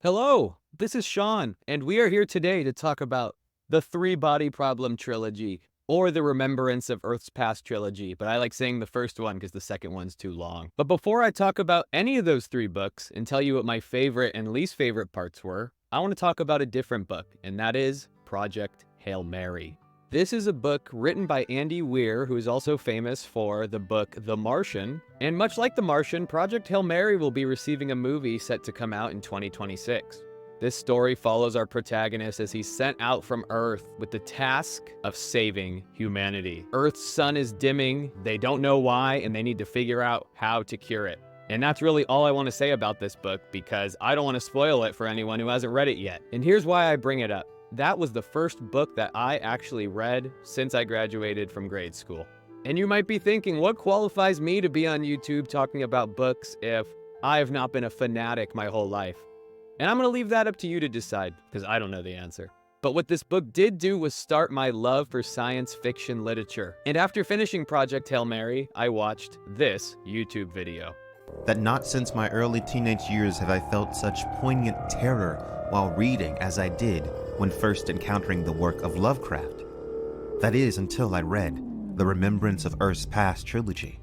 Hello, this is Sean, and we are here today to talk about the Three Body Problem Trilogy, or the Remembrance of Earth's Past Trilogy, but I like saying the first one because the second one's too long. But before I talk about any of those three books and tell you what my favorite and least favorite parts were, I want to talk about a different book, and that is Project Hail Mary. This is a book written by Andy Weir, who is also famous for the book The Martian. And much like The Martian, Project Hail Mary will be receiving a movie set to come out in 2026. This story follows our protagonist as he's sent out from Earth with the task of saving humanity. Earth's sun is dimming, they don't know why, and they need to figure out how to cure it. And that's really all I want to say about this book because I don't want to spoil it for anyone who hasn't read it yet. And here's why I bring it up. That was the first book that I actually read since I graduated from grade school. And you might be thinking, what qualifies me to be on YouTube talking about books if I have not been a fanatic my whole life? And I'm going to leave that up to you to decide, because I don't know the answer. But what this book did do was start my love for science fiction literature. And after finishing Project Hail Mary, I watched this YouTube video. That not since my early teenage years have I felt such poignant terror while reading as I did when first encountering the work of Lovecraft. That is, until I read the Remembrance of Earth's Past Trilogy.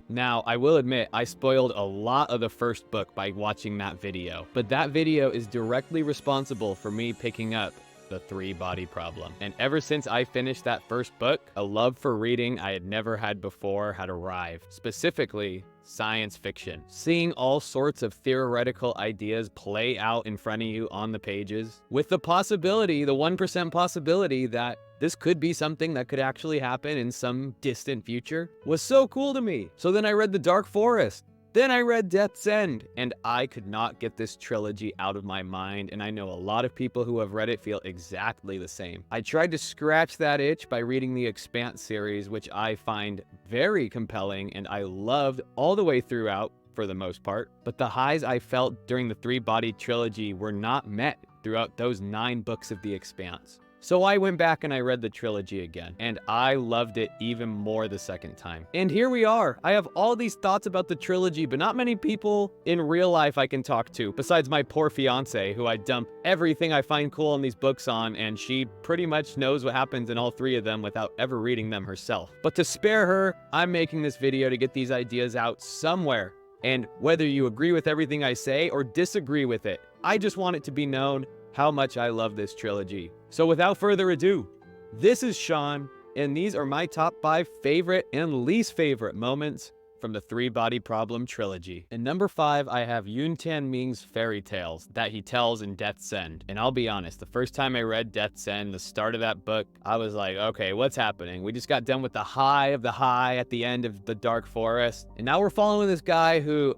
Now, I will admit, I spoiled a lot of the first book by watching that video, but that video is directly responsible for me picking up the Three Body Problem. And ever since I finished that first book, a love for reading I had never had before had arrived. Specifically, science fiction. Seeing all sorts of theoretical ideas play out in front of you on the pages, with the possibility, the 1% possibility that this could be something that could actually happen in some distant future, was so cool to me. So then I read The Dark Forest. Then I read Death's End, and I could not get this trilogy out of my mind, and I know a lot of people who have read it feel exactly the same. I tried to scratch that itch by reading the Expanse series, which I find very compelling, and I loved all the way throughout, for the most part. But the highs I felt during the Three Body trilogy were not met throughout those 9 books of the Expanse. So I went back and I read the trilogy again, and I loved it even more the second time. And here we are. I have all these thoughts about the trilogy, but not many people in real life I can talk to, besides my poor fiance, who I dump everything I find cool in these books on, and she pretty much knows what happens in all 3 of them without ever reading them herself. But to spare her, I'm making this video to get these ideas out somewhere. And whether you agree with everything I say or disagree with it, I just want it to be known how much I love this trilogy. So without further ado, this is Sean, and these are my top 5 favorite and least favorite moments from the Three Body Problem trilogy. In number 5, I have Yun Tian Ming's fairy tales that he tells in Death's End. And I'll be honest, the first time I read Death's End, the start of that book, I was like, okay, what's happening? We just got done with the high of the high at the end of the Dark Forest, and now we're following this guy who,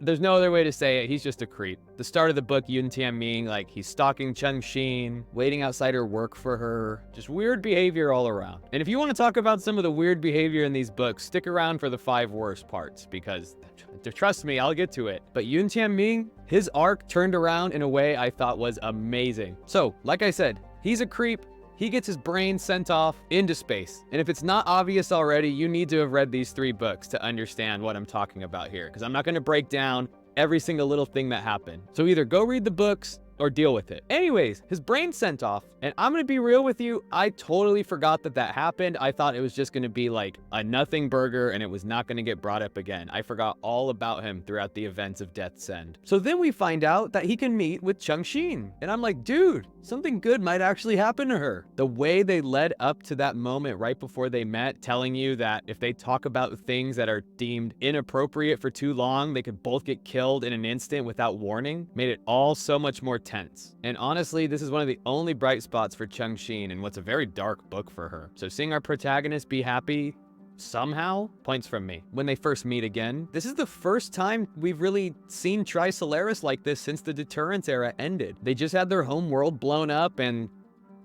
there's no other way to say it, he's just a creep. The start of the book, Yun Tian Ming, like, he's stalking Cheng Xin, waiting outside her work for her, just weird behavior all around. And if you want to talk about some of the weird behavior in these books, stick around for the 5 worst parts, because trust me, I'll get to it. But Yun Tian Ming, his arc turned around in a way I thought was amazing. So, like I said, he's a creep. He gets his brain sent off into space. And if it's not obvious already, you need to have read these 3 books to understand what I'm talking about here, because I'm not going to break down every single little thing that happened. So either go read the books or deal with it. Anyways, his brain's sent off, and I'm gonna be real with you, I totally forgot that that happened. I thought it was just gonna be like a nothing burger and it was not gonna get brought up again. I forgot all about him throughout the events of Death's End. So then we find out that he can meet with Cheng Xin, and I'm like, dude, something good might actually happen to her. The way they led up to that moment right before they met, telling you that if they talk about things that are deemed inappropriate for too long, they could both get killed in an instant without warning, made it all so much more tense. And honestly, this is one of the only bright spots for Cheng Xin in what's a very dark book for her. So seeing our protagonist be happy somehow, points from me. When they first meet again, this is the first time we've really seen Tri-Solaris like this since the Deterrence era ended. They just had their home world blown up, and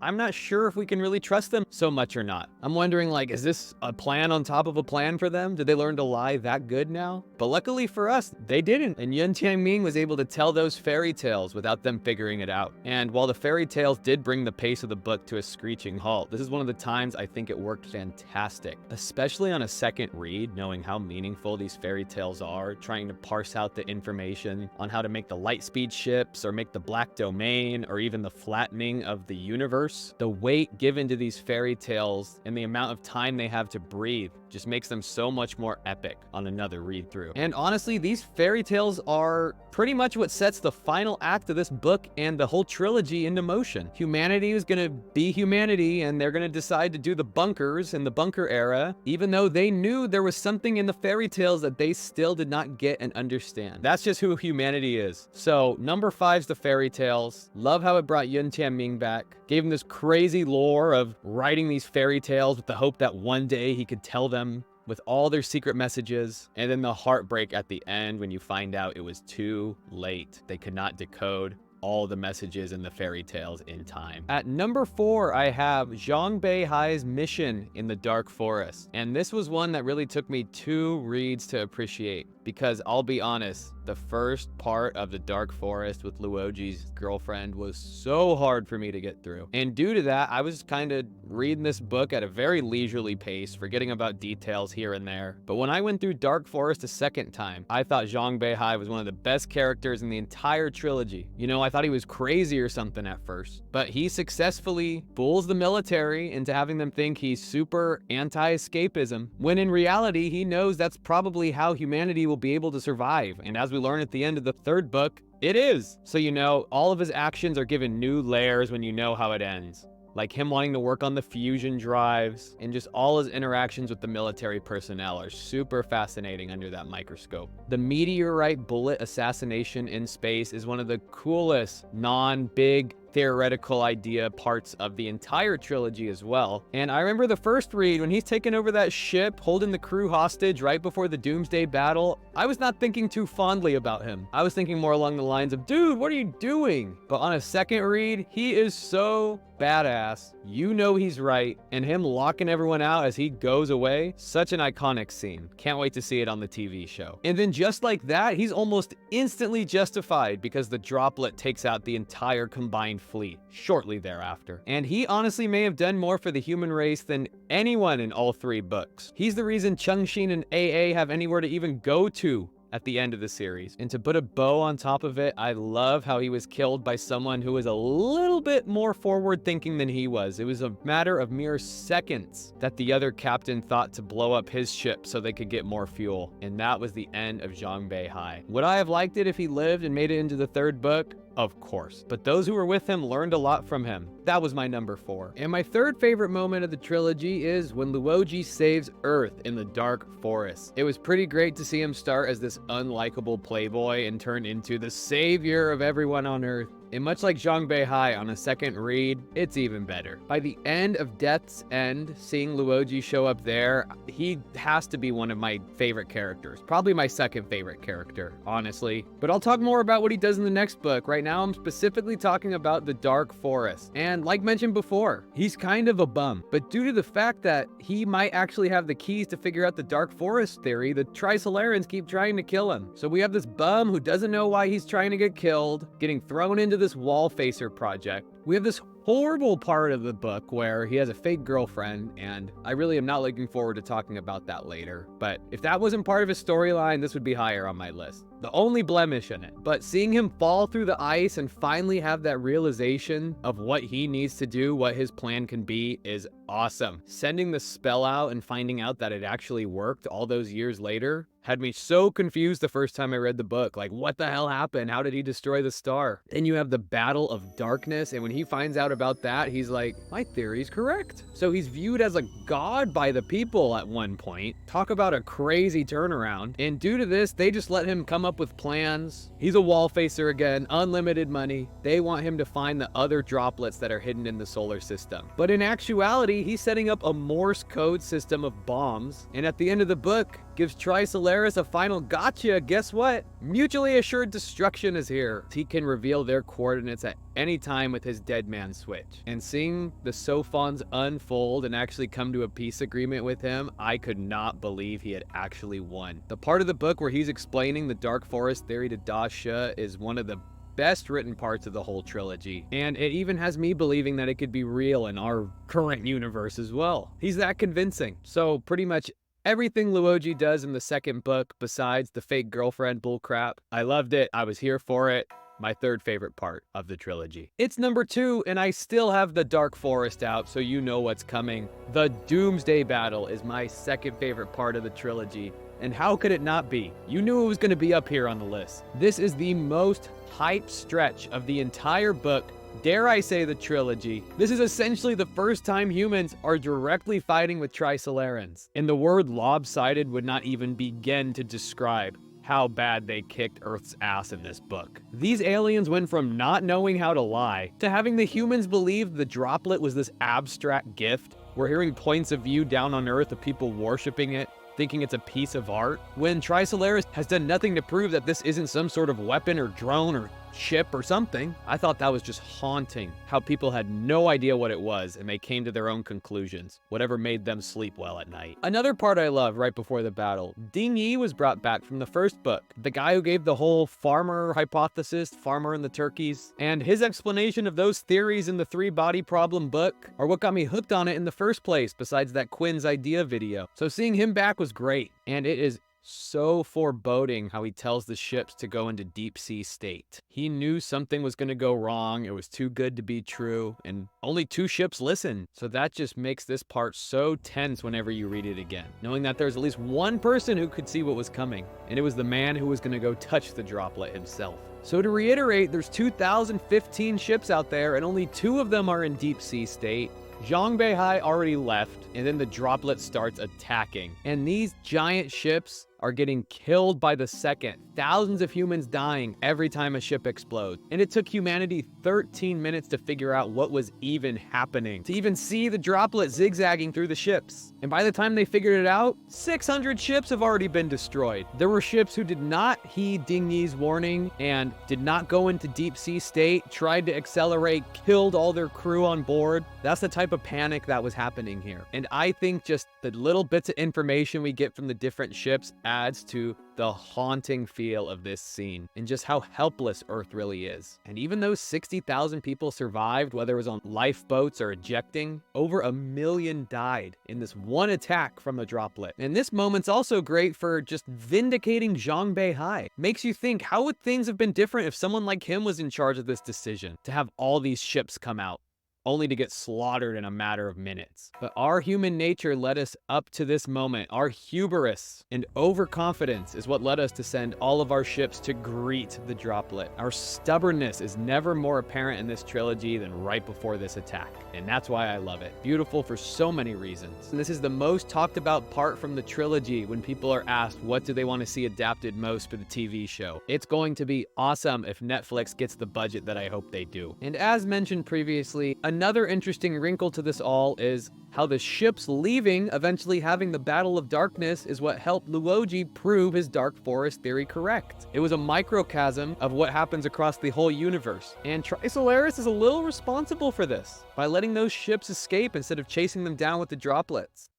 I'm not sure if we can really trust them so much or not. I'm wondering, like, is this a plan on top of a plan for them? Did they learn to lie that good now? But luckily for us, they didn't. And Yun Tianming was able to tell those fairy tales without them figuring it out. And while the fairy tales did bring the pace of the book to a screeching halt, this is one of the times I think it worked fantastic, especially on a second read, knowing how meaningful these fairy tales are, trying to parse out the information on how to make the light speed ships or make the black domain or even the flattening of the universe. The weight given to these fairy tales and the amount of time they have to breathe just makes them so much more epic on another read through. And honestly, these fairy tales are pretty much what sets the final act of this book and the whole trilogy into motion. Humanity is gonna be humanity, and they're gonna decide to do the bunkers in the bunker era, even though they knew there was something in the fairy tales that they still did not get and understand. That's just who humanity is. So number 5's the fairy tales. Love how it brought Yun Tianming back. Gave him this crazy lore of writing these fairy tales with the hope that one day he could tell them with all their secret messages, and then the heartbreak at the end when you find out it was too late. They could not decode all the messages in the fairy tales in time. At number 4, I have Zhang Beihai's mission in the Dark Forest. And this was one that really took me 2 reads to appreciate, because I'll be honest, the first part of the Dark Forest with Luoji's girlfriend was so hard for me to get through. And due to that, I was kind of reading this book at a very leisurely pace, forgetting about details here and there. But when I went through Dark Forest a second time, I thought Zhang Beihai was one of the best characters in the entire trilogy. You know, I thought he was crazy or something at first, but he successfully fools the military into having them think he's super anti-escapism, when in reality, he knows that's probably how humanity will be able to survive. And as we learn at the end of the 3rd book, it is. So, you know, all of his actions are given new layers when you know how it ends. Like him wanting to work on the fusion drives, and just all his interactions with the military personnel are super fascinating under that microscope. The meteorite bullet assassination in space is one of the coolest non-big theoretical idea parts of the entire trilogy as well. And I remember the first read when he's taking over that ship, holding the crew hostage right before the Doomsday battle. I was not thinking too fondly about him. I was thinking more along the lines of, dude, what are you doing? But on a second read, he is so badass. You know he's right, and him locking everyone out as he goes away, such an iconic scene. Can't wait to see it on the TV show. And then just like that, he's almost instantly justified because the droplet takes out the entire combined fleet shortly thereafter. And he honestly may have done more for the human race than anyone in all 3 books. He's the reason Chengxin and AA have anywhere to even go to at the end of the series. And to put a bow on top of it, I love how he was killed by someone who was a little bit more forward thinking than he was. It was a matter of mere seconds that the other captain thought to blow up his ship so they could get more fuel. And that was the end of Zhang Beihai. Would I have liked it if he lived and made it into the 3rd book? Of course. But those who were with him learned a lot from him. That was my number 4. And my 3rd favorite moment of the trilogy is when Luoji saves Earth in the Dark Forest. It was pretty great to see him start as this unlikable playboy and turn into the savior of everyone on Earth. And much like Zhang Beihai on a second read, it's even better. By the end of Death's End, seeing Luoji show up there, he has to be one of my favorite characters. Probably my 2nd favorite character, honestly. But I'll talk more about what he does in the next book. Right now, I'm specifically talking about the Dark Forest. And like mentioned before, he's kind of a bum. But due to the fact that he might actually have the keys to figure out the Dark Forest theory, the Trisolarans keep trying to kill him. So we have this bum who doesn't know why he's trying to get killed, getting thrown into this wall facer project. We have this horrible part of the book where he has a fake girlfriend, and I really am not looking forward to talking about that later. But if that wasn't part of his storyline, this would be higher on my list. The only blemish in it. But seeing him fall through the ice and finally have that realization of what he needs to do, what his plan can be, is awesome. Sending the spell out and finding out that it actually worked all those years later had me so confused the first time I read the book. Like, what the hell happened? How did he destroy the star? Then you have the Battle of Darkness, and when he finds out about that, he's like, my theory's correct. So he's viewed as a god by the people at one point. Talk about a crazy turnaround. And due to this, they just let him come up with plans. He's a wall facer again, unlimited money. They want him to find the other droplets that are hidden in the solar system. But in actuality, he's setting up a Morse code system of bombs. And at the end of the book, gives Trisolaris a final gotcha. Guess what? Mutually assured destruction is here. He can reveal their coordinates at any time with his dead man switch. And seeing the Sophons unfold and actually come to a peace agreement with him, I could not believe he had actually won. The part of the book where he's explaining the Dark Forest theory to Da Shi is one of the best written parts of the whole trilogy, and it even has me believing that it could be real in our current universe as well. He's that convincing. So pretty much everything Luoji does in the second book, besides the fake girlfriend bullcrap, I loved it. I was here for it. My third favorite part of the trilogy. It's number 2, and I still have the Dark Forest out, so you know what's coming. The Doomsday Battle is my second favorite part of the trilogy. And how could it not be? You knew it was going to be up here on the list. This is the most hype stretch of the entire book, dare I say the trilogy. This is essentially the first time humans are directly fighting with Trisolarans. And the word lopsided would not even begin to describe how bad they kicked Earth's ass in this book. These aliens went from not knowing how to lie to having the humans believe the droplet was this abstract gift. We're hearing points of view down on Earth of people worshiping it, thinking it's a piece of art, when Trisolaris has done nothing to prove that this isn't some sort of weapon or drone or ship or something. I thought that was just haunting, how people had no idea what it was and they came to their own conclusions, whatever made them sleep well at night. Another part I love right before the battle, Ding Yi was brought back from the first book, the guy who gave the whole farmer hypothesis, farmer and the turkeys, and his explanation of those theories in the 3-body problem book are what got me hooked on it in the first place, besides that Quinn's idea video. So seeing him back was great, and it is so foreboding how he tells the ships to go into deep sea state. He knew something was going to go wrong, it was too good to be true, and only 2 ships listened. So that just makes this part so tense whenever you read it again, knowing that there's at least one person who could see what was coming, and it was the man who was going to go touch the droplet himself. So to reiterate, there's 2,015 ships out there, and only 2 of them are in deep sea state. Zhang Beihai already left, and then the droplet starts attacking. And these giant ships are getting killed by the second. Thousands of humans dying every time a ship explodes. And it took humanity 13 minutes to figure out what was even happening, to even see the droplet zigzagging through the ships. And by the time they figured it out, 600 ships have already been destroyed. There were ships who did not heed Ding Yi's warning and did not go into deep sea state, tried to accelerate, killed all their crew on board. That's the type of panic that was happening here. And I think just the little bits of information we get from the different ships adds to the haunting feel of this scene and just how helpless Earth really is. And even though 60,000 people survived, whether it was on lifeboats or ejecting, over 1 million died in this one attack from the droplet. And this moment's also great for just vindicating Zhang Beihai. Makes you think, how would things have been different if someone like him was in charge of this decision, to have all these ships come out, only to get slaughtered in a matter of minutes. But our human nature led us up to this moment. Our hubris and overconfidence is what led us to send all of our ships to greet the droplet. Our stubbornness is never more apparent in this trilogy than right before this attack. And that's why I love it. Beautiful for so many reasons. And this is the most talked about part from the trilogy when people are asked what do they want to see adapted most for the TV show. It's going to be awesome if Netflix gets the budget that I hope they do. And as mentioned previously, another interesting wrinkle to this all is how the ships leaving, eventually having the Battle of Darkness, is what helped Luoji prove his Dark Forest theory correct. It was a microcosm of what happens across the whole universe, and Trisolaris is a little responsible for this, by letting those ships escape instead of chasing them down with the droplets.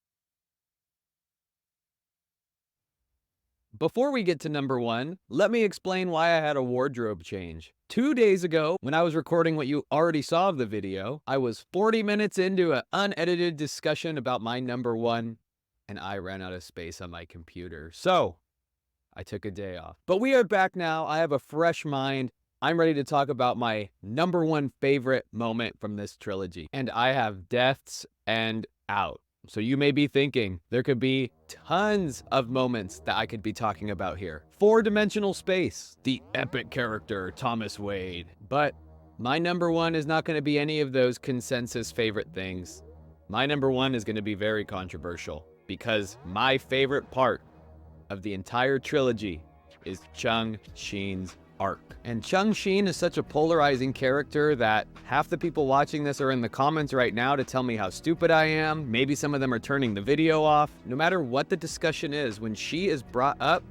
Before we get to number 1, let me explain why I had a wardrobe change. 2 days ago, when I was recording what you already saw of the video, I was 40 minutes into an unedited discussion about my number 1, and I ran out of space on my computer. So, I took a day off. But we are back now. I have a fresh mind. I'm ready to talk about my number 1 favorite moment from this trilogy. And I have deaths and out. So you may be thinking, there could be tons of moments that I could be talking about here. 4-dimensional space, the epic character, Thomas Wade. But my number 1 is not going to be any of those consensus favorite things. My number 1 is going to be very controversial, because my favorite part of the entire trilogy is Chung Shin's arc. And Changxin is such a polarizing character that half the people watching this are in the comments right now to tell me how stupid I am. Maybe some of them are turning the video off. No matter what the discussion is, when she is brought up,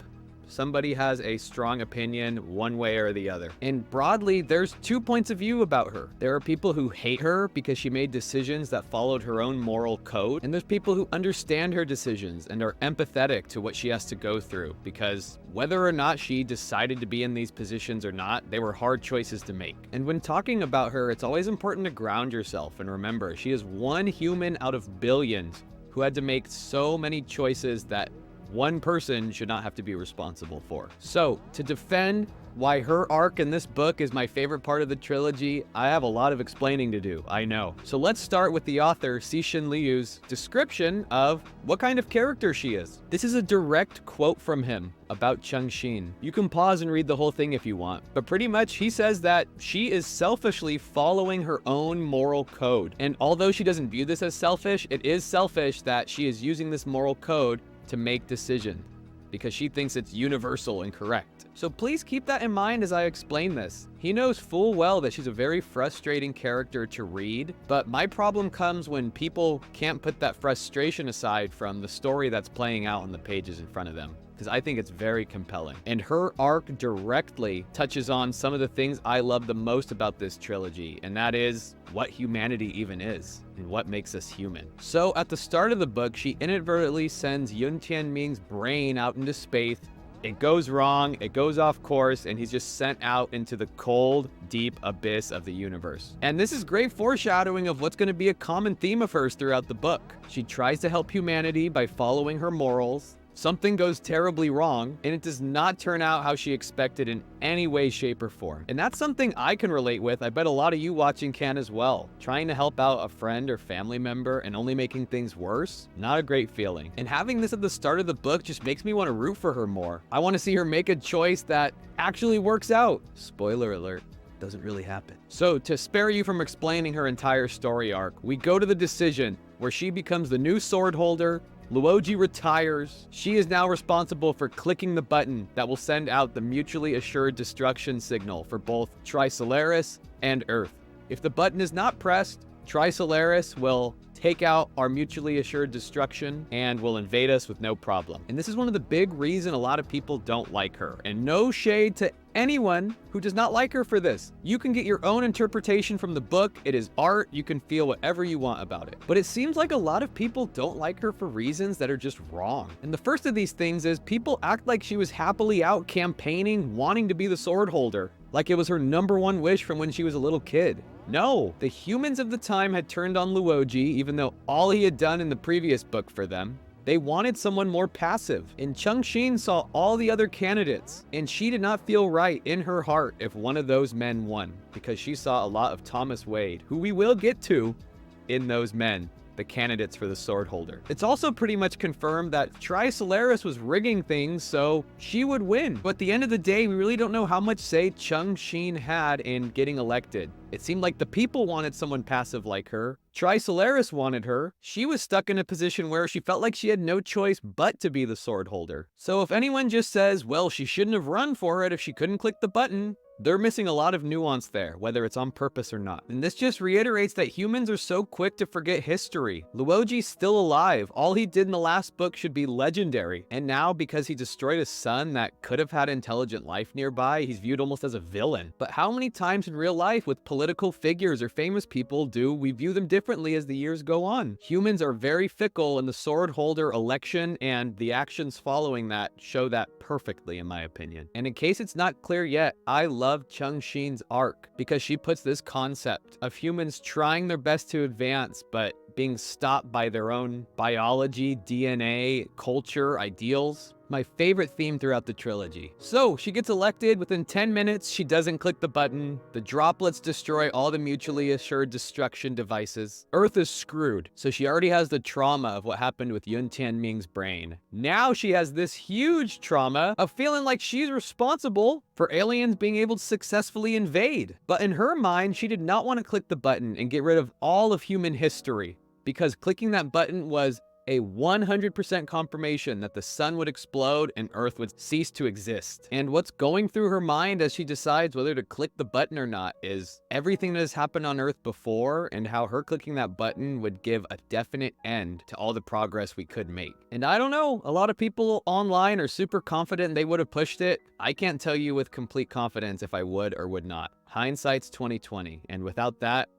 somebody has a strong opinion one way or the other. And broadly, there's two points of view about her. There are people who hate her because she made decisions that followed her own moral code. And there's people who understand her decisions and are empathetic to what she has to go through, because whether or not she decided to be in these positions or not, they were hard choices to make. And when talking about her, it's always important to ground yourself and remember, she is one human out of billions who had to make so many choices that one person should not have to be responsible for. So, to defend why her arc in this book is my favorite part of the trilogy, I have a lot of explaining to do, I know. So let's start with the author, Cixin Liu's description of what kind of character she is. This is a direct quote from him about Changxin. You can pause and read the whole thing if you want, but pretty much he says that she is selfishly following her own moral code. And although she doesn't view this as selfish, it is selfish that she is using this moral code to make decisions because she thinks it's universal and correct. So please keep that in mind as I explain this. He knows full well that she's a very frustrating character to read, but my problem comes when people can't put that frustration aside from the story that's playing out on the pages in front of them, because I think it's very compelling. And her arc directly touches on some of the things I love the most about this trilogy, and that is what humanity even is and what makes us human. So at the start of the book, she inadvertently sends Yun Tianming's brain out into space. It goes wrong, it goes off course, and he's just sent out into the cold, deep abyss of the universe. And this is great foreshadowing of what's going to be a common theme of hers throughout the book. She tries to help humanity by following her morals. Something goes terribly wrong, and it does not turn out how she expected in any way, shape, or form. And that's something I can relate with. I bet a lot of you watching can as well. Trying to help out a friend or family member and only making things worse? Not a great feeling. And having this at the start of the book just makes me want to root for her more. I want to see her make a choice that actually works out. Spoiler alert. Doesn't really happen. So to spare you from explaining her entire story arc, we go to the decision where she becomes the new sword holder. Luoji retires. She is now responsible for clicking the button that will send out the mutually assured destruction signal for both Trisolaris and Earth. If the button is not pressed, Trisolaris will take out our mutually assured destruction and will invade us with no problem. And this is one of the big reasons a lot of people don't like her. And no shade to anyone who does not like her for this. You can get your own interpretation from the book. It is art. You can feel whatever you want about it. But it seems like a lot of people don't like her for reasons that are just wrong. And the first of these things is people act like she was happily out campaigning, wanting to be the sword holder, like it was her #1 wish from when she was a little kid. No, the humans of the time had turned on Luoji, even though all he had done in the previous book for them. They wanted someone more passive, and Changxin saw all the other candidates, and she did not feel right in her heart if one of those men won, because she saw a lot of Thomas Wade, who we will get to in those men, the candidates for the sword holder. It's also pretty much confirmed that Trisolaris was rigging things so she would win. But at the end of the day, we really don't know how much say Changxin had in getting elected. It seemed like the people wanted someone passive like her. Trisolaris wanted her. She was stuck in a position where she felt like she had no choice but to be the sword holder. So if anyone just says, well, she shouldn't have run for it if she couldn't click the button, they're missing a lot of nuance there, whether it's on purpose or not. And this just reiterates that humans are so quick to forget history. Luoji's still alive. All he did in the last book should be legendary. And now, because he destroyed a sun that could have had intelligent life nearby, he's viewed almost as a villain. But how many times in real life with political figures or famous people do we view them differently as the years go on? Humans are very fickle, and the sword holder election and the actions following that show that perfectly, in my opinion. And in case it's not clear yet, I love Changxin's arc because she puts this concept of humans trying their best to advance, but being stopped by their own biology, DNA, culture, ideals. My favorite theme throughout the trilogy. So she gets elected. Within 10 minutes, she doesn't click the button. The droplets destroy all the mutually assured destruction devices. Earth is screwed. So she already has the trauma of what happened with Yun Tianming's brain. Now she has this huge trauma of feeling like she's responsible for aliens being able to successfully invade. But in her mind, she did not want to click the button and get rid of all of human history, because clicking that button was a 100% confirmation that the sun would explode and Earth would cease to exist. And what's going through her mind as she decides whether to click the button or not is everything that has happened on Earth before and how her clicking that button would give a definite end to all the progress we could make. And I don't know, a lot of people online are super confident they would have pushed it. I can't tell you with complete confidence if I would or would not. Hindsight's 2020, and without that,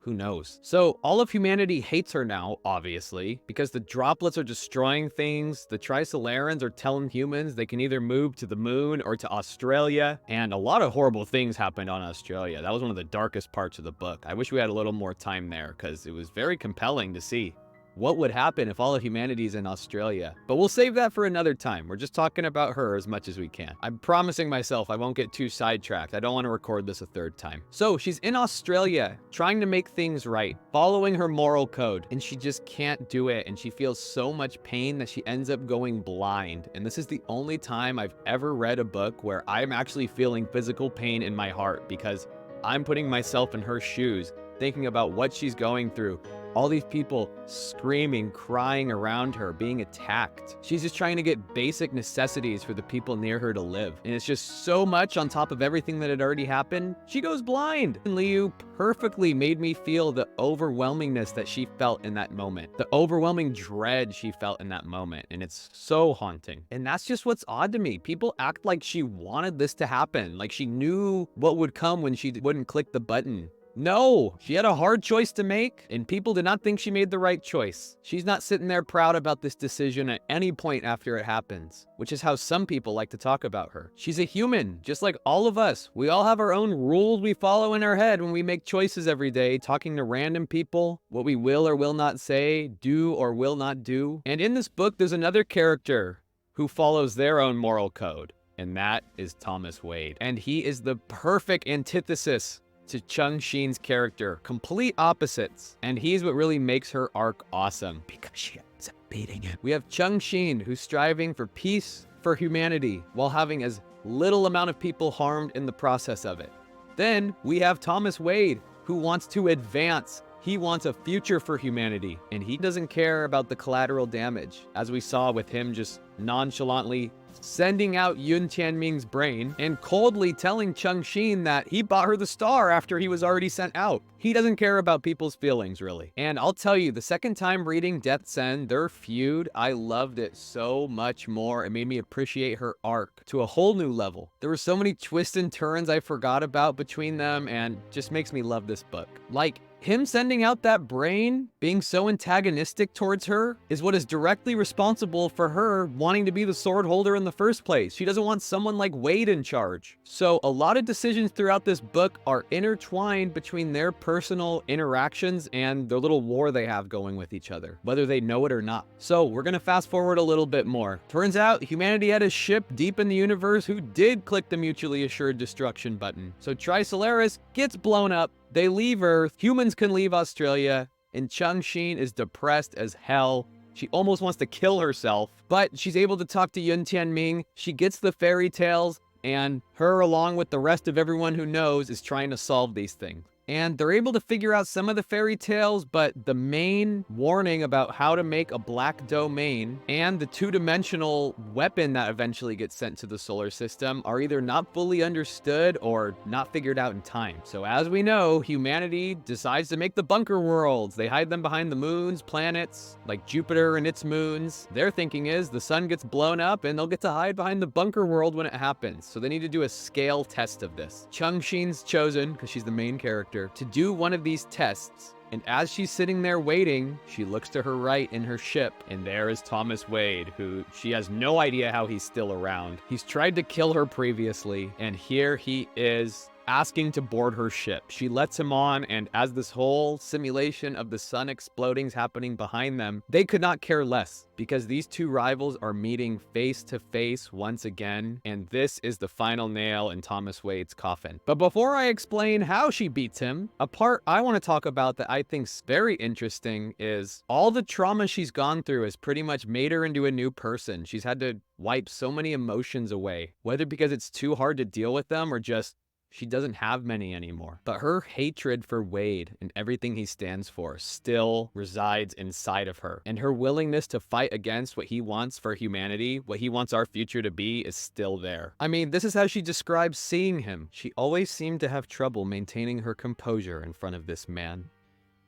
who knows? So all of humanity hates her now, obviously, because the droplets are destroying things. The Trisolarans are telling humans they can either move to the moon or to Australia. And a lot of horrible things happened on Australia. That was one of the darkest parts of the book. I wish we had a little more time there because it was very compelling to see what would happen if all of humanity is in Australia. But we'll save that for another time. We're just talking about her as much as we can. I'm promising myself I won't get too sidetracked. I don't want to record this a third time. So she's in Australia trying to make things right, following her moral code, and she just can't do it. And she feels so much pain that she ends up going blind. And this is the only time I've ever read a book where I'm actually feeling physical pain in my heart because I'm putting myself in her shoes, thinking about what she's going through. All these people screaming, crying around her, being attacked. She's just trying to get basic necessities for the people near her to live. And it's just so much on top of everything that had already happened. She goes blind. And Liu perfectly made me feel the overwhelmingness that she felt in that moment. The overwhelming dread she felt in that moment. And it's so haunting. And that's just what's odd to me. People act like she wanted this to happen. Like she knew what would come when she wouldn't click the button. No, she had a hard choice to make, and people did not think she made the right choice. She's not sitting there proud about this decision at any point after it happens, which is how some people like to talk about her. She's a human, just like all of us. We all have our own rules we follow in our head when we make choices every day, talking to random people, what we will or will not say, do or will not do. And in this book, there's another character who follows their own moral code, and that is Thomas Wade. And he is the perfect antithesis to Chung Shin's character, complete opposites. And he's what really makes her arc awesome because she ends up beating him. We have Chung Shin, who's striving for peace for humanity while having as little amount of people harmed in the process of it. Then we have Thomas Wade, who wants to advance. He wants a future for humanity, and he doesn't care about the collateral damage, as we saw with him just nonchalantly sending out Yun Tianming's brain and coldly telling Chung Shin that he bought her the star after he was already sent out. He doesn't care about people's feelings, really. And I'll tell you, the second time reading Death's End, their feud, I loved it so much more. It made me appreciate her arc to a whole new level. There were so many twists and turns I forgot about between them, and just makes me love this book. Like, him sending out that brain, being so antagonistic towards her, is what is directly responsible for her wanting to be the sword holder in the first place. She doesn't want someone like Wade in charge. So a lot of decisions throughout this book are intertwined between their personal interactions and the little war they have going with each other, whether they know it or not. So we're gonna fast forward a little bit more. Turns out humanity had a ship deep in the universe who did click the mutually assured destruction button. So Trisolaris gets blown up. They leave Earth, humans can leave Australia, and Chung Shin is depressed as hell. She almost wants to kill herself, but she's able to talk to Yun Tianming. She gets the fairy tales, and her, along with the rest of everyone who knows, is trying to solve these things. And they're able to figure out some of the fairy tales, but the main warning about how to make a black domain and the two-dimensional weapon that eventually gets sent to the solar system are either not fully understood or not figured out in time. So as we know, humanity decides to make the bunker worlds. They hide them behind the moons, planets, like Jupiter and its moons. Their thinking is the sun gets blown up and they'll get to hide behind the bunker world when it happens. So they need to do a scale test of this. Chung Shin's chosen, because she's the main character, to do one of these tests. And as she's sitting there waiting, she looks to her right in her ship, and there is Thomas Wade, who she has no idea how he's still around. He's tried to kill her previously, and here he is asking to board her ship. She lets him on, and as this whole simulation of the sun exploding is happening behind them, they could not care less, because these two rivals are meeting face to face once again, and this is the final nail in Thomas Wade's coffin. But before I explain how she beats him, a part I want to talk about that I think's very interesting is all the trauma she's gone through has pretty much made her into a new person. She's had to wipe so many emotions away, whether because it's too hard to deal with them or just She doesn't have many anymore. But her hatred for Wade and everything he stands for still resides inside of her. And her willingness to fight against what he wants for humanity, what he wants our future to be, is still there. I mean, this is how she describes seeing him. She always seemed to have trouble maintaining her composure in front of this man.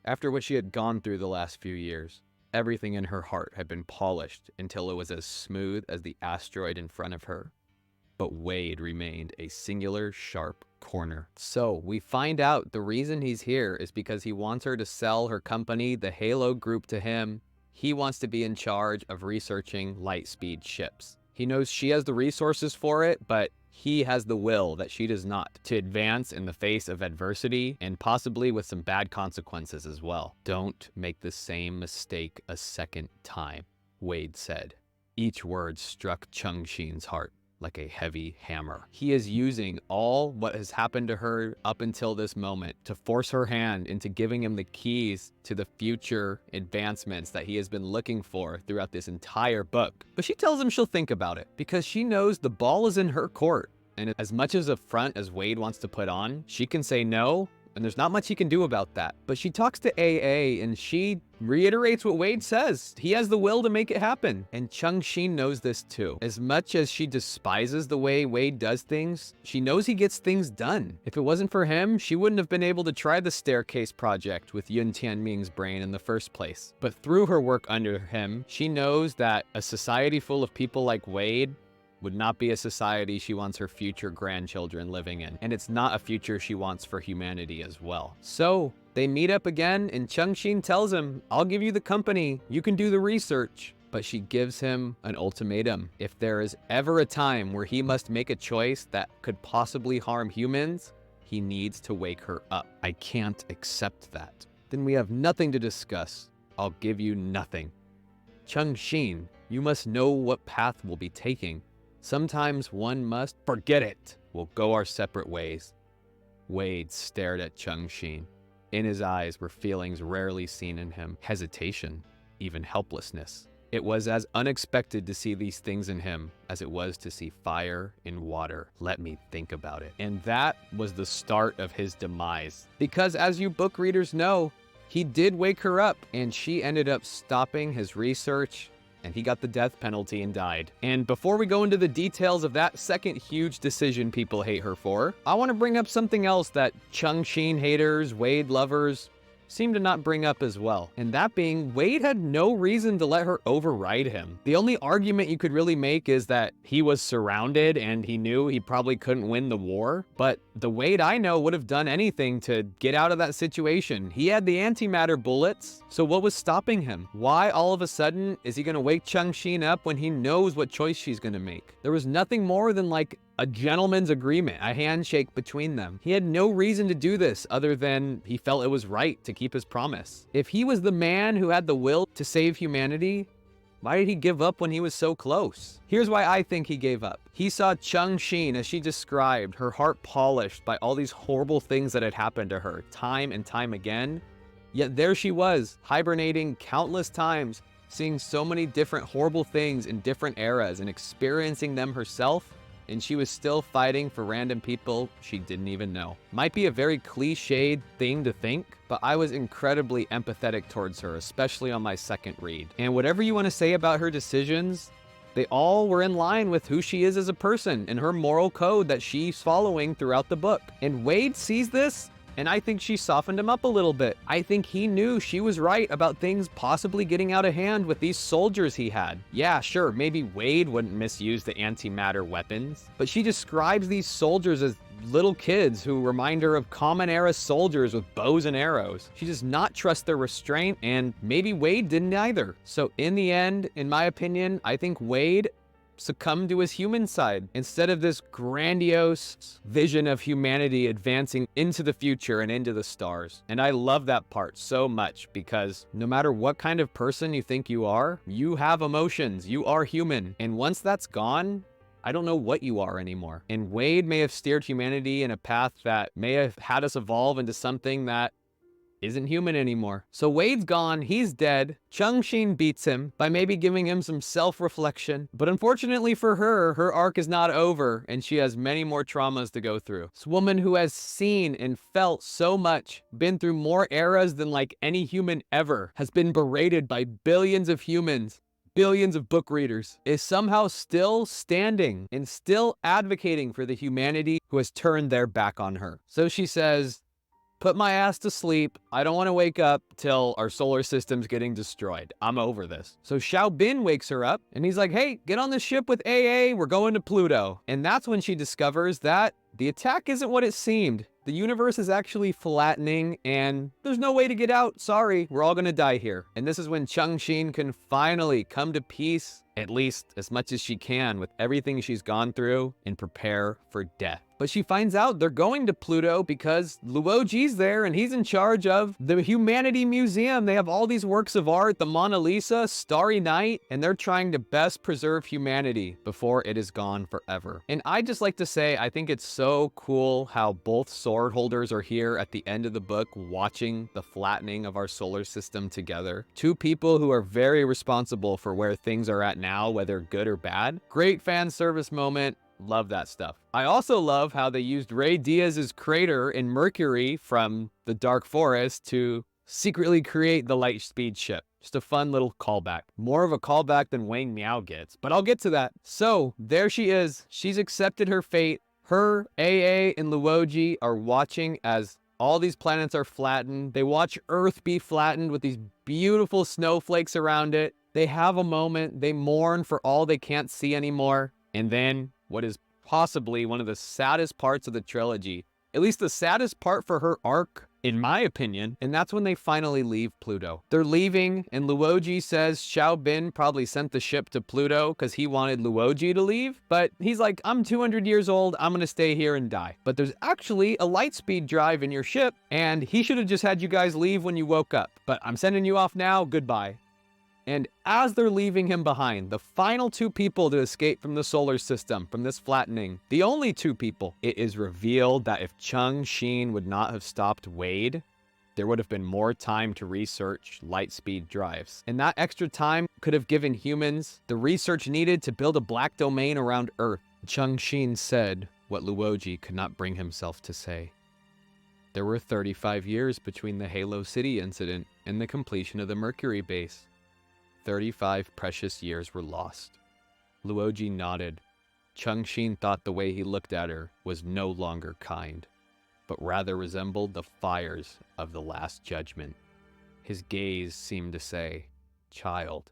After what she had gone through the last few years, everything in her heart had been polished until it was as smooth as the asteroid in front of her. But Wade remained a singular, sharp corner. So we find out the reason he's here is because he wants her to sell her company, the Halo Group, to him. He wants to be in charge of researching light-speed ships. He knows she has the resources for it, but he has the will that she does not, to advance in the face of adversity and possibly with some bad consequences as well. Don't make the same mistake a second time, Wade said. Each word struck Chung-Shin's heart like a heavy hammer. He is using all what has happened to her up until this moment to force her hand into giving him the keys to the future advancements that he has been looking for throughout this entire book. But she tells him she'll think about it because she knows the ball is in her court. And as much as a front as Wade wants to put on, she can say no, and there's not much he can do about that. But she talks to AA and she reiterates what Wade says. He has the will to make it happen. And Chung-Shin knows this too. As much as she despises the way Wade does things, she knows he gets things done. If it wasn't for him, she wouldn't have been able to try the staircase project with Yun Tianming's brain in the first place. But through her work under him, she knows that a society full of people like Wade would not be a society she wants her future grandchildren living in. And it's not a future she wants for humanity as well. So they meet up again and Chung-Shin tells him, I'll give you the company, you can do the research. But she gives him an ultimatum. If there is ever a time where he must make a choice that could possibly harm humans, he needs to wake her up. I can't accept that. Then we have nothing to discuss. I'll give you nothing. Chung-Shin, you must know what path we'll be taking. Sometimes one must forget it. We'll go our separate ways. Wade stared at Chung-Shin. In his eyes were feelings rarely seen in him. Hesitation, even helplessness. It was as unexpected to see these things in him as it was to see fire in water. Let me think about it. And that was the start of his demise. Because as you book readers know, he did wake her up and she ended up stopping his research and he got the death penalty and died. And before we go into the details of that second huge decision people hate her for, I want to bring up something else that Chung-Shin haters, Wade lovers, seem to not bring up as well. And that being, Wade had no reason to let her override him. The only argument you could really make is that he was surrounded and he knew he probably couldn't win the war. But the Wade I know would have done anything to get out of that situation. He had the antimatter bullets, so what was stopping him? Why all of a sudden is he gonna wake Chung-Shin up when he knows what choice she's gonna make? There was nothing more than like a gentleman's agreement, a handshake between them. He had no reason to do this other than he felt it was right to keep his promise. If he was the man who had the will to save humanity, why did he give up when he was so close? Here's why I think he gave up. He saw Chung-Shin, as she described, her heart polished by all these horrible things that had happened to her time and time again. Yet there she was, hibernating countless times, seeing so many different horrible things in different eras and experiencing them herself. And she was still fighting for random people she didn't even know. Might be a very cliched thing to think, but I was incredibly empathetic towards her, especially on my second read. And whatever you want to say about her decisions, they all were in line with who she is as a person and her moral code that she's following throughout the book. And Wade sees this, and I think she softened him up a little bit. I think he knew she was right about things possibly getting out of hand with these soldiers he had. Yeah, sure, maybe Wade wouldn't misuse the antimatter weapons, but she describes these soldiers as little kids who remind her of common era soldiers with bows and arrows. She does not trust their restraint, and maybe Wade didn't either. So in the end, in my opinion, I think Wade succumb to his human side instead of this grandiose vision of humanity advancing into the future and into the stars. And I love that part so much because no matter what kind of person you think you have emotions, you are human. And once that's gone, I don't know what you are anymore. And Wade may have steered humanity in a path that may have had us evolve into something that isn't human anymore. So Wade's gone, he's dead. Chung-Shin beats him by maybe giving him some self-reflection. But unfortunately for her, her arc is not over, and she has many more traumas to go through. This woman who has seen and felt so much, been through more eras than like any human ever, has been berated by billions of humans, billions of book readers, is somehow still standing and still advocating for the humanity who has turned their back on her. So she says, put my ass to sleep. I don't want to wake up till our solar system's getting destroyed. I'm over this. So Xiao Bin wakes her up and he's like, hey, get on the ship with AA. We're going to Pluto. And that's when she discovers that the attack isn't what it seemed. The universe is actually flattening and there's no way to get out. Sorry, we're all gonna die here. And this is when Chung-Shin can finally come to peace, at least as much as she can, with everything she's gone through and prepare for death. But she finds out they're going to Pluto because Luoji's there and he's in charge of the Humanity Museum. They have all these works of art, the Mona Lisa, Starry Night, and they're trying to best preserve humanity before it is gone forever. And I just like to say, I think it's so cool how both sword holders are here at the end of the book watching the flattening of our solar system together. Two people who are very responsible for where things are at now, whether good or bad. Great fan service moment. Love that stuff. I also love how they used Ray Diaz's crater in Mercury from the Dark Forest to secretly create the Lightspeed ship. Just a fun little callback. More of a callback than Wang Miao gets, but I'll get to that. So there she is. She's accepted her fate. Her, AA, and Luoji are watching as all these planets are flattened. They watch Earth be flattened with these beautiful snowflakes around it. They have a moment. They mourn for all they can't see anymore. And then what is possibly one of the saddest parts of the trilogy, at least the saddest part for her arc, in my opinion, and that's when they finally leave Pluto. They're leaving, and Luoji says Xiao Bin probably sent the ship to Pluto because he wanted Luoji to leave, but he's like, I'm 200 years old, I'm gonna stay here and die. But there's actually a lightspeed drive in your ship, and he should have just had you guys leave when you woke up. But I'm sending you off now, goodbye. And as they're leaving him behind, the final two people to escape from the solar system, from this flattening, the only two people, it is revealed that if Chung-Shin would not have stopped Wade, there would have been more time to research lightspeed drives. And that extra time could have given humans the research needed to build a black domain around Earth. Chung-Shin said what Luoji could not bring himself to say. There were 35 years between the Halo City incident and the completion of the Mercury base. 35 precious years were lost. Luoji nodded. Chung-Shin thought the way he looked at her was no longer kind, but rather resembled the fires of the Last Judgment. His gaze seemed to say, "Child,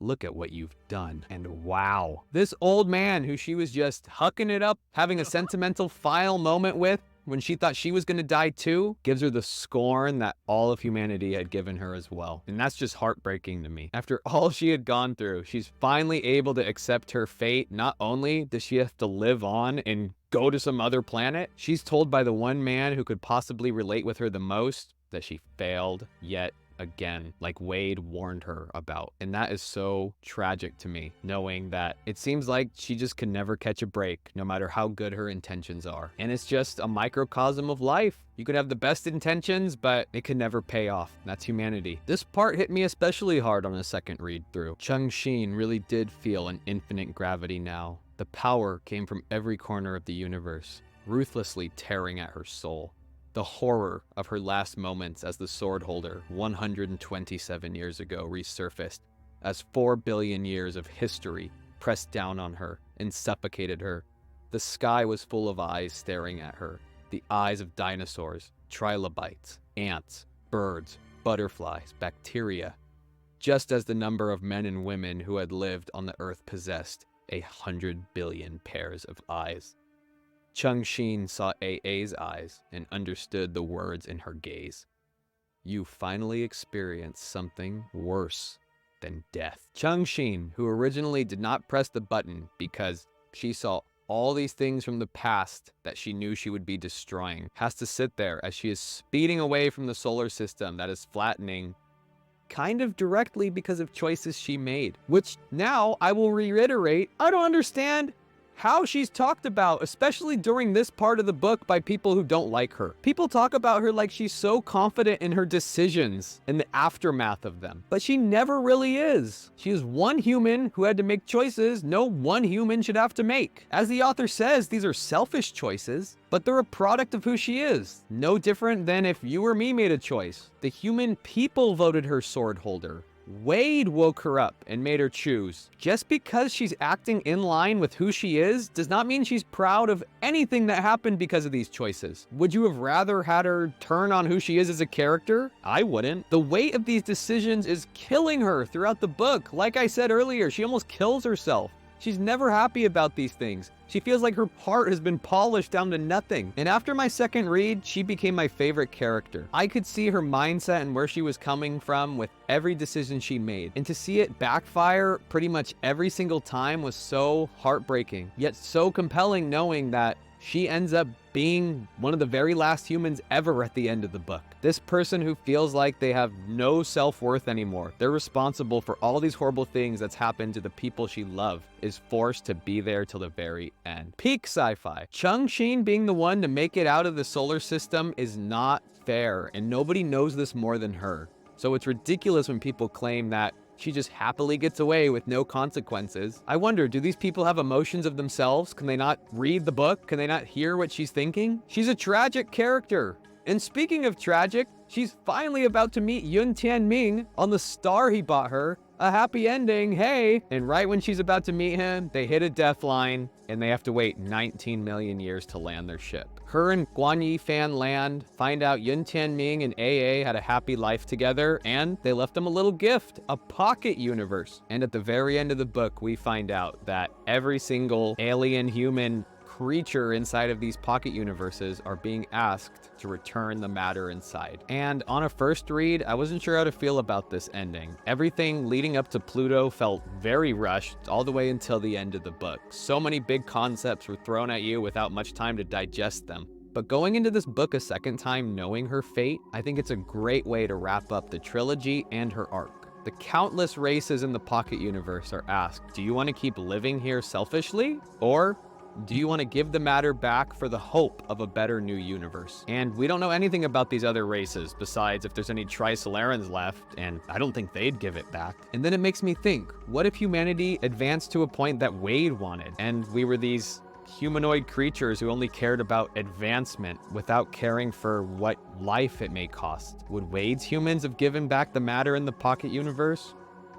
look at what you've done." And wow, this old man who she was just hucking it up, having a sentimental final moment with, when she thought she was going to die too, gives her the scorn that all of humanity had given her as well. And that's just heartbreaking to me. After all she had gone through, she's finally able to accept her fate. Not only does she have to live on and go to some other planet, she's told by the one man who could possibly relate with her the most that she failed yet again, like Wade warned her about. And that is so tragic to me, knowing that it seems like she just can never catch a break, no matter how good her intentions are. And it's just a microcosm of life. You could have the best intentions, but it could never pay off. That's humanity. This part hit me especially hard on a second read through. Chung-Shin really did feel an infinite gravity now. The power came from every corner of the universe, ruthlessly tearing at her soul. The horror of her last moments as the sword holder 127 years ago resurfaced as 4 billion years of history pressed down on her and suffocated her. The sky was full of eyes staring at her, the eyes of dinosaurs, trilobites, ants, birds, butterflies, bacteria, just as the number of men and women who had lived on the earth possessed 100 billion pairs of eyes. Chung-Shin saw AA's eyes and understood the words in her gaze. You finally experienced something worse than death. Chung-Shin, who originally did not press the button because she saw all these things from the past that she knew she would be destroying, has to sit there as she is speeding away from the solar system that is flattening, kind of directly because of choices she made. Which now I will reiterate, I don't understand how she's talked about, especially during this part of the book, by people who don't like her. People talk about her like she's so confident in her decisions in the aftermath of them, but she never really is. She is one human who had to make choices no one human should have to make. As the author says, these are selfish choices, but they're a product of who she is. No different than if you or me made a choice. The human people voted her sword holder. Wade woke her up and made her choose. Just because she's acting in line with who she is does not mean she's proud of anything that happened because of these choices. Would you have rather had her turn on who she is as a character? I wouldn't. The weight of these decisions is killing her throughout the book. Like I said earlier, she almost kills herself. She's never happy about these things. She feels like her heart has been polished down to nothing. And after my second read, she became my favorite character. I could see her mindset and where she was coming from with every decision she made. And to see it backfire pretty much every single time was so heartbreaking, yet so compelling, knowing that she ends up being one of the very last humans ever at the end of the book. This person who feels like they have no self-worth anymore, they're responsible for all these horrible things that's happened to the people she loved, is forced to be there till the very end. Peak sci-fi. Chung-Shin being the one to make it out of the solar system is not fair, and nobody knows this more than her. So it's ridiculous when people claim that she just happily gets away with no consequences. I wonder, do these people have emotions of themselves? Can they not read the book? Can they not hear what she's thinking? She's a tragic character. And speaking of tragic, she's finally about to meet Yun Tianming on the star he bought her. A happy ending, hey! And right when she's about to meet him, they hit a death line, and they have to wait 19 million years to land their ship. Her and Guan Yifan land, find out Yun Tianming and AA had a happy life together, and they left them a little gift, a pocket universe. And at the very end of the book, we find out that every single alien human creature inside of these pocket universes are being asked to return the matter inside. And on a first read, I wasn't sure how to feel about this ending. Everything leading up to Pluto felt very rushed all the way until the end of the book. So many big concepts were thrown at you without much time to digest them. But going into this book a second time knowing her fate, I think it's a great way to wrap up the trilogy and her arc. The countless races in the pocket universe are asked, do you want to keep living here selfishly? Or do you want to give the matter back for the hope of a better new universe? And we don't know anything about these other races, besides if there's any Trisolarans left, and I don't think they'd give it back. And then it makes me think, what if humanity advanced to a point that Wade wanted, and we were these humanoid creatures who only cared about advancement without caring for what life it may cost? Would Wade's humans have given back the matter in the pocket universe?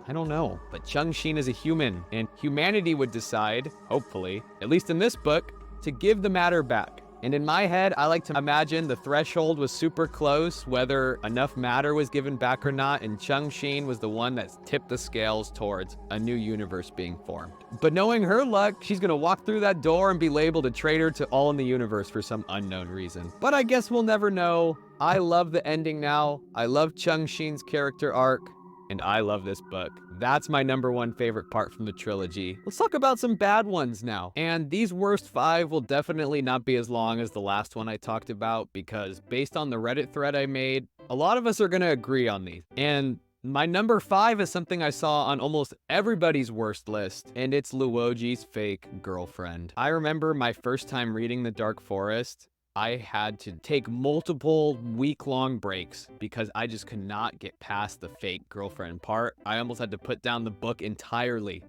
I don't know, but Chung-Shin is a human, and humanity would decide, hopefully, at least in this book, to give the matter back. And in my head, I like to imagine the threshold was super close, whether enough matter was given back or not, and Chung-Shin was the one that tipped the scales towards a new universe being formed. But knowing her luck, she's gonna walk through that door and be labeled a traitor to all in the universe for some unknown reason. But I guess we'll never know. I love the ending now. I love Chung-Shin's character arc. And I love this book. That's my #1 favorite part from the trilogy. Let's talk about some bad ones now. And these worst 5 will definitely not be as long as the last one I talked about, because based on the Reddit thread I made, a lot of us are gonna agree on these. And my #5 is something I saw on almost everybody's worst list, and it's Luoji's fake girlfriend. I remember my first time reading The Dark Forest, I had to take multiple week-long breaks because I just could not get past the fake girlfriend part. I almost had to put down the book entirely.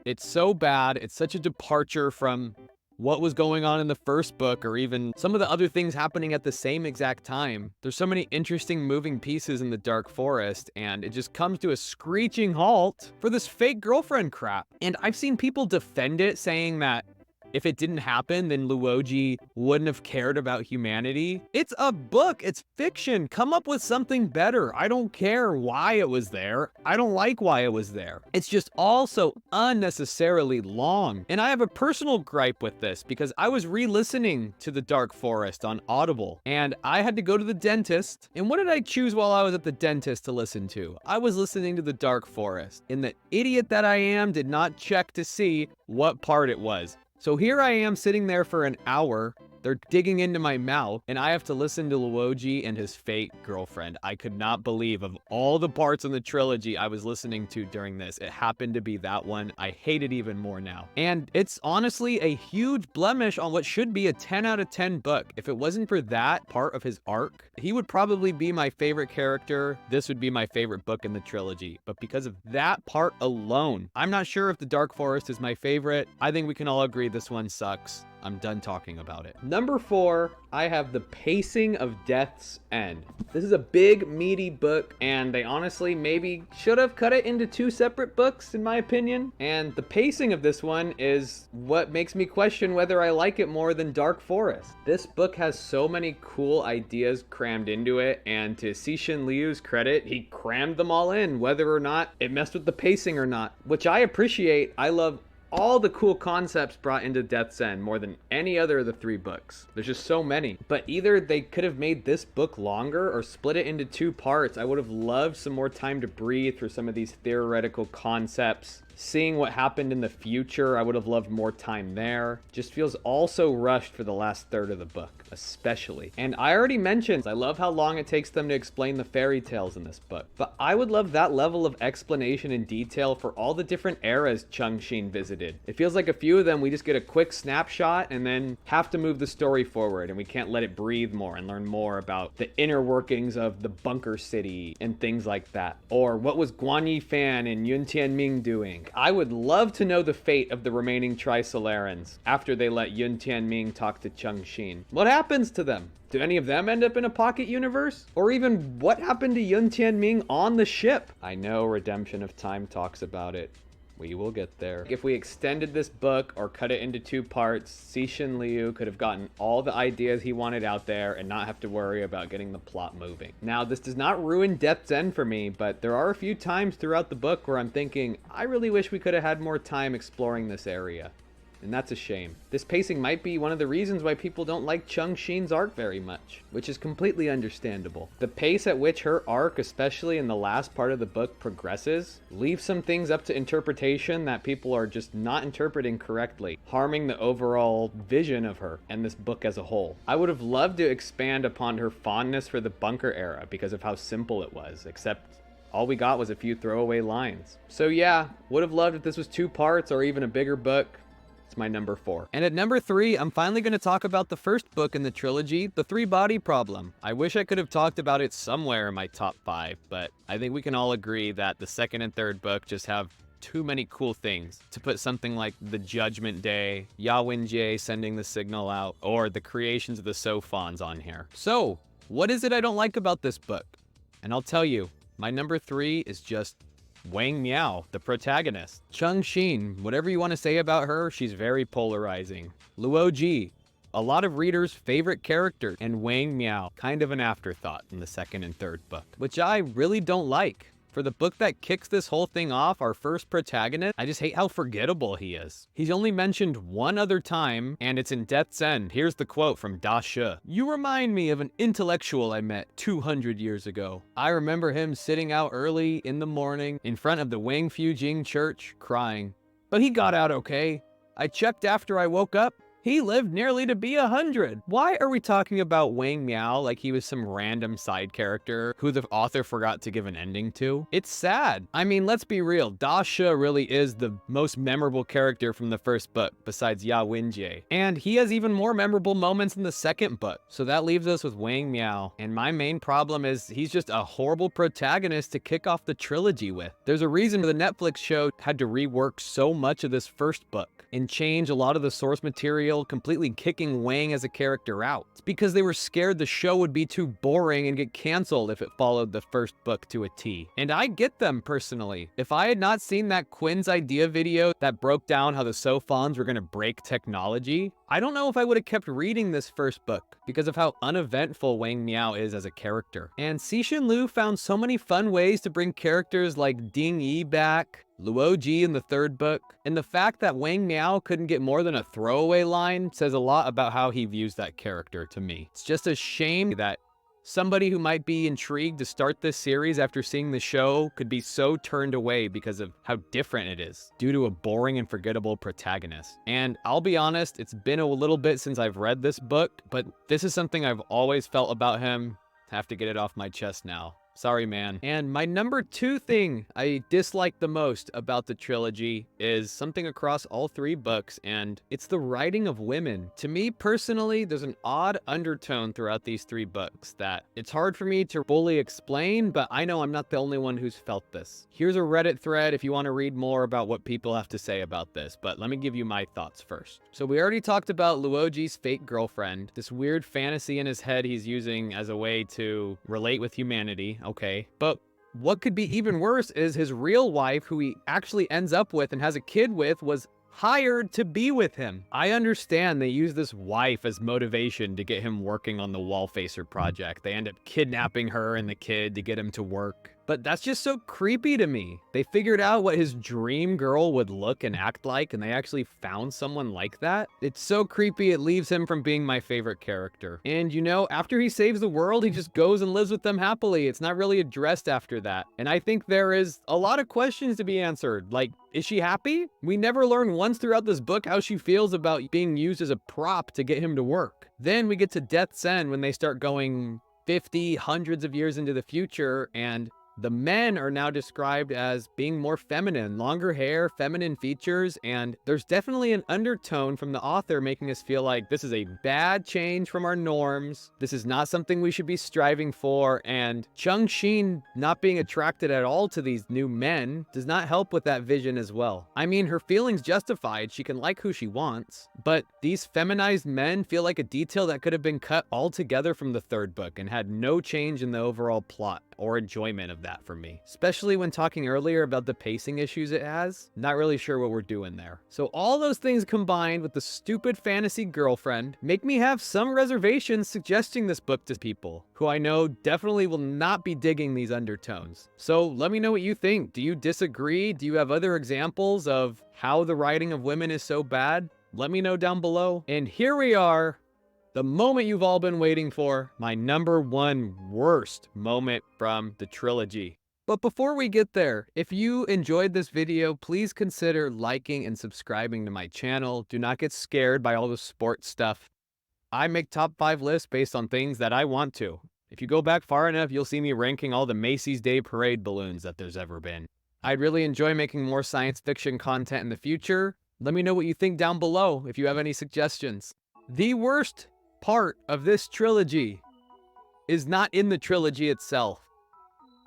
It's so bad. It's such a departure from what was going on in the first book, or even some of the other things happening at the same exact time. There's so many interesting moving pieces in The Dark Forest, and it just comes to a screeching halt for this fake girlfriend crap. And I've seen people defend it, saying that if it didn't happen, then Luoji wouldn't have cared about humanity. It's a book, it's fiction. Come up with something better. I don't care why it was there. I don't like why it was there. It's just all so unnecessarily long. And I have a personal gripe with this because I was re-listening to The Dark Forest on Audible, and I had to go to the dentist. And what did I choose while I was at the dentist to listen to? I was listening to The Dark Forest, and the idiot that I am did not check to see what part it was. So here I am sitting there for an hour They're digging into my mouth, and I have to listen to Luoji and his fake girlfriend. I could not believe of all the parts in the trilogy I was listening to during this, it happened to be that one. I hate it even more now. And it's honestly a huge blemish on what should be a 10 out of 10 book. If it wasn't for that part of his arc, he would probably be my favorite character. This would be my favorite book in the trilogy. But because of that part alone, I'm not sure if the Dark Forest is my favorite. I think we can all agree this one sucks. I'm done talking about it. Number 4, I have The Pacing of Death's End. This is a big, meaty book, and they honestly maybe should have cut it into 2 separate books, in my opinion. And the pacing of this one is what makes me question whether I like it more than Dark Forest. This book has so many cool ideas crammed into it, and to Cixin Liu's credit, he crammed them all in, whether or not it messed with the pacing or not, which I appreciate. I love all the cool concepts brought into Death's End more than any other of the 3 books. There's just so many. But either they could have made this book longer or split it into 2 parts. I would have loved some more time to breathe through some of these theoretical concepts. Seeing what happened in the future, I would have loved more time there. Just feels all so rushed for the last third of the book, especially. And I already mentioned, I love how long it takes them to explain the fairy tales in this book. But I would love that level of explanation and detail for all the different eras Changxin visited. It feels like a few of them we just get a quick snapshot and then have to move the story forward, and we can't let it breathe more and learn more about the inner workings of the bunker city and things like that. Or what was Guan Yifan and Yun Tianming doing? I would love to know the fate of the remaining Trisolarans after they let Yun Tianming talk to Changxin. What happens to them? Do any of them end up in a pocket universe? Or even what happened to Yun Tianming on the ship? I know Redemption of Time talks about it. We will get there. If we extended this book or cut it into 2 parts, Cixin Liu could have gotten all the ideas he wanted out there and not have to worry about getting the plot moving. Now, this does not ruin Death's End for me, but there are a few times throughout the book where I'm thinking, I really wish we could have had more time exploring this area. And that's a shame. This pacing might be one of the reasons why people don't like Changxin's arc very much, which is completely understandable. The pace at which her arc, especially in the last part of the book, progresses, leaves some things up to interpretation that people are just not interpreting correctly, harming the overall vision of her and this book as a whole. I would have loved to expand upon her fondness for the bunker era because of how simple it was, except all we got was a few throwaway lines. So yeah, would have loved if this was 2 parts or even a bigger book. It's my number 4. And at number 3, I'm finally going to talk about the first book in the trilogy, The 3-Body Problem. I wish I could have talked about it somewhere in my top 5, but I think we can all agree that the second and third book just have too many cool things to put something like the Judgment Day, Yawinjie sending the signal out, or the creations of the Sophons on here. So, what is it I don't like about this book? And I'll tell you, my number 3 is just Wang Miao, the protagonist. Changxin, whatever you want to say about her, she's very polarizing. Luoji, a lot of readers' favorite character, and Wang Miao, kind of an afterthought in the second and third book, which I really don't like. For the book that kicks this whole thing off, our first protagonist, I just hate how forgettable he is. He's only mentioned one other time, and it's in Death's End. Here's the quote from Da Shi. "You remind me of an intellectual I met 200 years ago. I remember him sitting out early in the morning in front of the Wang Fujing church, crying. But he got out okay. I checked after I woke up. He lived nearly to be 100. Why are we talking about Wang Miao like he was some random side character who the author forgot to give an ending to? It's sad. I mean, let's be real. Da Shi really is the most memorable character from the first book, besides Yawinjie. And he has even more memorable moments in the second book. So that leaves us with Wang Miao. And my main problem is he's just a horrible protagonist to kick off the trilogy with. There's a reason the Netflix show had to rework so much of this first book and change a lot of the source material, completely kicking Wang as a character out. It's because they were scared the show would be too boring and get canceled if it followed the first book to a T. And I get them personally. If I had not seen that Quinn's idea video that broke down how the Sophons were going to break technology, I don't know if I would have kept reading this first book because of how uneventful Wang Miao is as a character. And Cixin Liu found so many fun ways to bring characters like Ding Yi back, Luoji in the third book, and the fact that Wang Miao couldn't get more than a throwaway line says a lot about how he views that character to me. It's just a shame that Somebody who might be intrigued to start this series after seeing the show could be so turned away because of how different it is, due to a boring and forgettable protagonist. And I'll be honest, it's been a little bit since I've read this book, but this is something I've always felt about him. Have to get it off my chest now. Sorry, man. And my number 2 thing I dislike the most about the trilogy is something across all 3 books, and it's the writing of women. To me personally, there's an odd undertone throughout these 3 books that it's hard for me to fully explain, but I know I'm not the only one who's felt this. Here's a Reddit thread if you want to read more about what people have to say about this, but let me give you my thoughts first. So we already talked about Luoji's fake girlfriend, this weird fantasy in his head he's using as a way to relate with humanity. Okay, but what could be even worse is his real wife, who he actually ends up with and has a kid with, was hired to be with him. I understand they use this wife as motivation to get him working on the Wallfacer project. They end up kidnapping her and the kid to get him to work. But that's just so creepy to me. They figured out what his dream girl would look and act like, and they actually found someone like that. It's so creepy it leaves him from being my favorite character. And you know, after he saves the world, he just goes and lives with them happily. It's not really addressed after that. And I think there is a lot of questions to be answered. Like, is she happy? We never learn once throughout this book how she feels about being used as a prop to get him to work. Then we get to Death's End when they start going 50, hundreds of years into the future, and the men are now described as being more feminine, longer hair, feminine features, and there's definitely an undertone from the author making us feel like this is a bad change from our norms. This is not something we should be striving for, and Chung Xin not being attracted at all to these new men does not help with that vision as well. I mean, her feelings justified, she can like who she wants, but these feminized men feel like a detail that could have been cut altogether from the 3rd book and had no change in the overall plot or enjoyment of that for me. Especially when talking earlier about the pacing issues it has. Not really sure what we're doing there. So all those things combined with the stupid fantasy girlfriend make me have some reservations suggesting this book to people who I know definitely will not be digging these undertones. So let me know what you think. Do you disagree? Do you have other examples of how the writing of women is so bad? Let me know down below. And here we are, the moment you've all been waiting for, my number 1 worst moment from the trilogy. But before we get there, if you enjoyed this video, please consider liking and subscribing to my channel. Do not get scared by all the sports stuff. I make top 5 lists based on things that I want to. If you go back far enough, you'll see me ranking all the Macy's Day Parade balloons that there's ever been. I'd really enjoy making more science fiction content in the future. Let me know what you think down below if you have any suggestions. The worst part of this trilogy is not in the trilogy itself,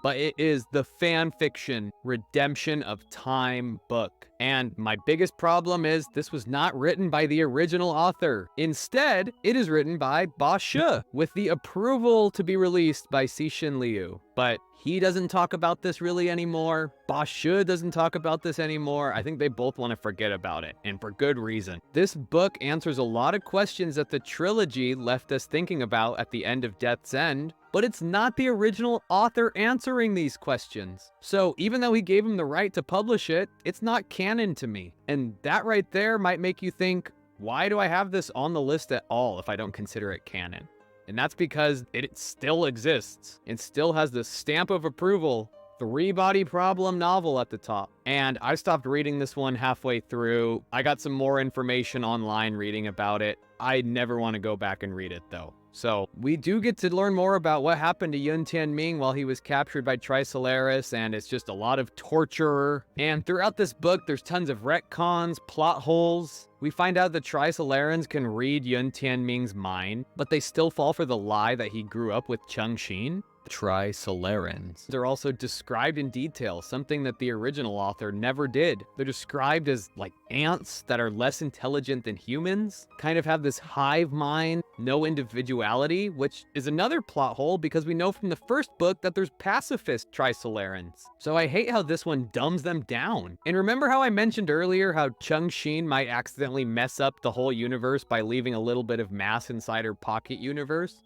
but it is the fan fiction Redemption of Time book. And my biggest problem is this was not written by the original author. Instead, it is written by Ba Shi with the approval to be released by Cixin Liu. But he doesn't talk about this really anymore. Ba Shi doesn't talk about this anymore. I think they both want to forget about it, and for good reason. This book answers a lot of questions that the trilogy left us thinking about at the end of Death's End, but it's not the original author answering these questions. So even though he gave him the right to publish it, it's not canon to me. And that right there might make you think, why do I have this on the list at all if I don't consider it canon? And that's because it still exists. It still has the stamp of approval, 3-body problem novel at the top. And I stopped reading this one halfway through. I got some more information online reading about it. I never want to go back and read it though. So we do get to learn more about what happened to Yun Tianming while he was captured by Trisolaris, and it's just a lot of torture. And throughout this book, there's tons of retcons, plot holes. We find out the Trisolarans can read Yun Tianming's mind, but they still fall for the lie that he grew up with Chung Xin. Trisolarans. They're also described in detail, something that the original author never did. They're described as like ants that are less intelligent than humans, kind of have this hive mind, no individuality, which is another plot hole because we know from the first book that there's pacifist Trisolarans. So I hate how this one dumbs them down. And remember how I mentioned earlier how Chung Xin might accidentally mess up the whole universe by leaving a little bit of mass inside her pocket universe?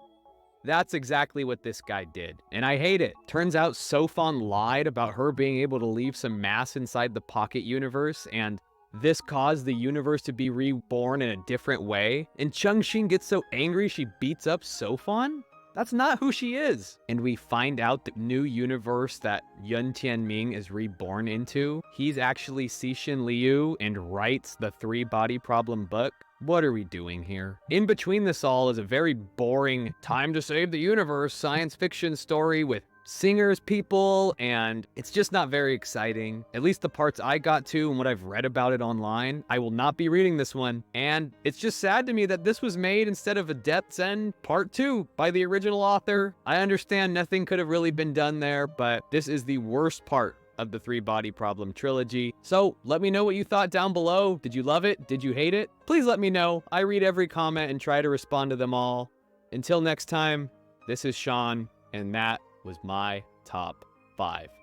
That's exactly what this guy did, and I hate it. Turns out Sofan lied about her being able to leave some mass inside the pocket universe, and this caused the universe to be reborn in a different way, and Chung Xin gets so angry she beats up Sofan? That's not who she is. And we find out the new universe that Yun Tianming is reborn into. He's actually Cixin Liu and writes the 3-body problem book. What are we doing here? In between this all is a very boring time to save the universe science fiction story with singers, people, and it's just not very exciting. At least the parts I got to and what I've read about it online. I will not be reading this one. And it's just sad to me that this was made instead of a Depth's End Part 2 by the original author. I understand nothing could have really been done there, but this is the worst part of the 3-body problem trilogy. So let me know what you thought down below. Did you love it? Did you hate it? Please let me know. I read every comment and try to respond to them all. Until next time, this is Sean, and that was my top 5.